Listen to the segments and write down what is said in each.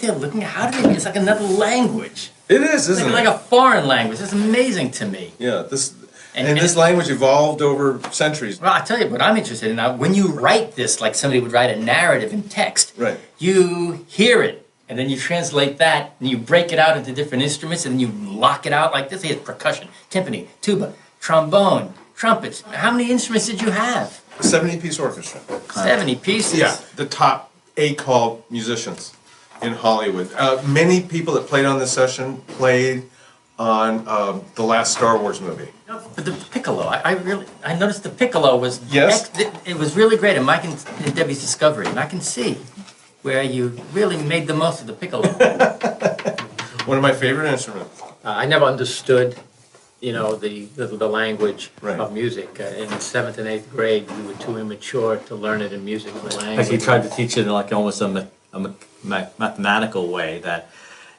there looking at how do they? It's like another language. It is, isn't it? Like a foreign language. It's amazing to me. Yeah, and this language evolved over centuries. Well, I tell you what I'm interested in now. When you write this, like somebody would write a narrative in text, right? You hear it, and then you translate that, and you break it out into different instruments, and then you lock it out like this. Here's percussion, timpani, tuba, trombone, trumpets. How many instruments did you have? A 70-piece orchestra. 70 pieces? Yeah, the top 8 call musicians in Hollywood. Many people that played on this session played on the last Star Wars movie. But the piccolo, I noticed the piccolo was... Yes? It was really great in Mike and Debbie's Discovery, and I can see where you really made the most of the piccolo. One of my favorite instruments. I never understood, you know, the language Right. of music. In 7th and 8th grade, we were too immature to learn it in musical language. Like he tried to teach it in like almost a mathematical way, that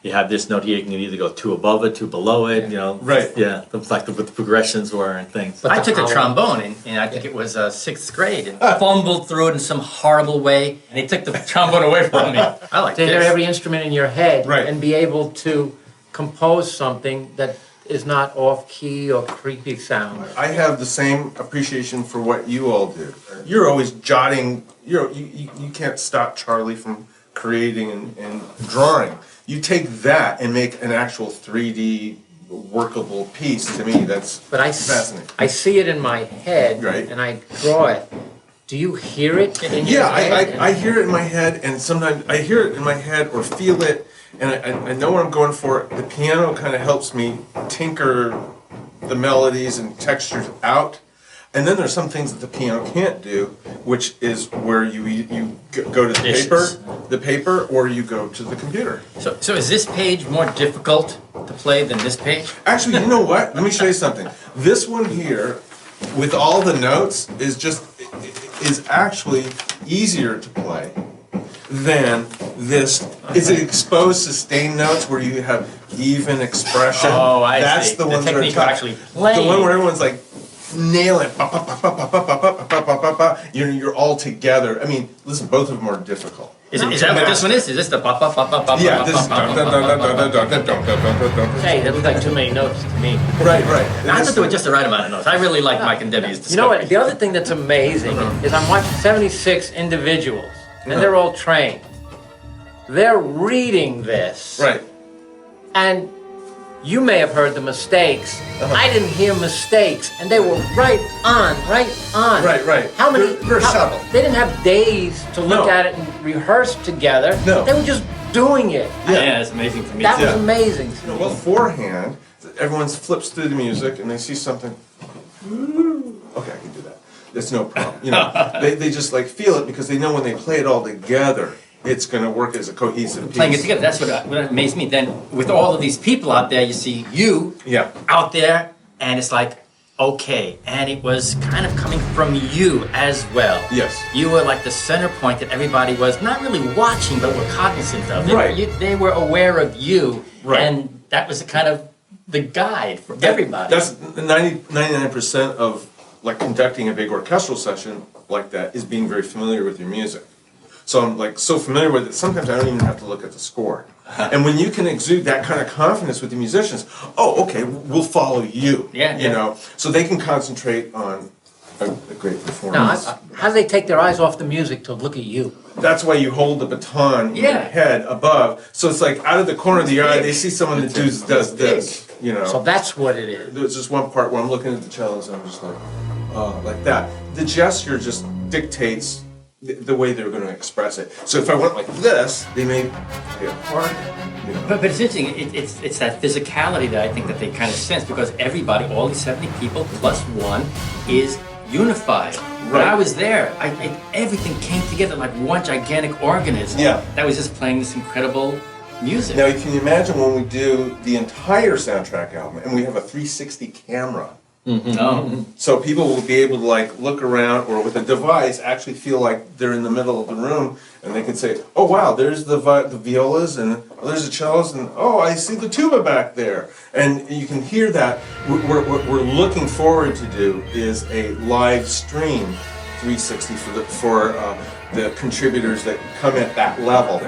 you have this note here, you can either go 2 above it, 2 below it, you know. Right. Yeah, that's like what the progressions were and things. I took the trombone, and I think it was 6th grade, and fumbled through it in some horrible way, and they took the trombone away from me. I like To hear this. every instrument in your head Right. and be able to compose something that is not off-key or creepy sound. I have the same appreciation for what you all do. You're always jotting, you can't stop Charlie from creating and drawing. You take that and make an actual 3D workable piece. To me, that's fascinating. I see it in my head, Right. and I draw it. Do you hear it in your Yeah, head? I hear it in my head, and sometimes I hear it in my head or feel it, and I know what I'm going for. The piano kind of helps me tinker the melodies and textures out. And then there's some things that the piano can't do, which is where you go to the paper, or you go to the computer. So is this page more difficult to play than this page? Actually, you know what? Let me show you something. This one here, with all the notes, is actually easier to play than this. It's an exposed sustained notes where you have even expression. Oh, I That's see. the one that are technique of tough. actually playing. The one where everyone's like nailing it. You're all together. I mean, listen, both of them are difficult. Is that what this one is? Is this the ba ba ba ba ba ba Yeah, ba this is ba ba? Hey, that looks like too many notes to me. right. I thought there were just the right amount of notes. I really like Mike and Debbie's Discovery. You know what? The other thing that's amazing is I'm watching 76 individuals, and they're all trained. They're reading this. Right. And you may have heard the mistakes. I didn't hear mistakes, and they were right on. Right. How many? They're subtle. They didn't have days to look No. at it and rehearse together. No. They were just doing it. Yeah, it's amazing to me That too. was amazing. You know, beforehand, everyone flips through the music and they see something. Okay, I can do that. That's no problem. You know, they just like feel it because they know when they play it all together, it's going to work as a cohesive piece. Playing it together. That's what amazed me. Then with all of these people out there, you see you out there, and it's like, okay, and it was kind of coming from you as well. Yes. You were like the center point that everybody was not really watching, but were cognizant of. They were aware of you, and that was kind of the guide for everybody. That's 99% of like conducting a big orchestral session like that is being very familiar with your music. So I'm like so familiar with it, sometimes I don't even have to look at the score. And when you can exude that kind of confidence with the musicians, oh, okay, we'll follow you. You know, so they can concentrate on a great performance. Now, how do they take their eyes off the music to look at you? That's why you hold the baton in your head above. So it's like out of the corner of the eye, they see someone that does this. You know. So that's what it is. There's just one part where I'm looking at the cellos and I'm just like that. The gesture just dictates the way they're going to express it. So if I went like this, they may play it hard. You know. But it's interesting. It's that physicality that I think that they kind of sense, because everybody, all these 70 people plus one, is unified. When I was there, everything came together like one gigantic organism. That was just playing this incredible music. Now, can you imagine when we do the entire soundtrack album and we have a 360 camera? So people will be able to like look around, or with a device actually feel like they're in the middle of the room, and they can say, oh wow, there's the violas, and there's the cellos, and oh, I see the tuba back there. And you can hear that. What we're looking forward to do is a live stream 360 for the contributors that come at that level.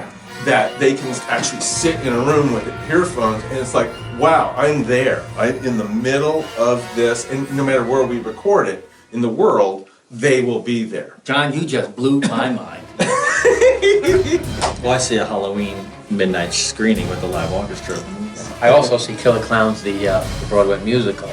that they can actually sit in a room with earphones, and it's like, wow, I'm there. I'm in the middle of this, and no matter where we record it in the world, they will be there. John, you just blew my mind. Well, I see a Halloween midnight screening with the live orchestra. I also see Killer Klowns, the Broadway musical.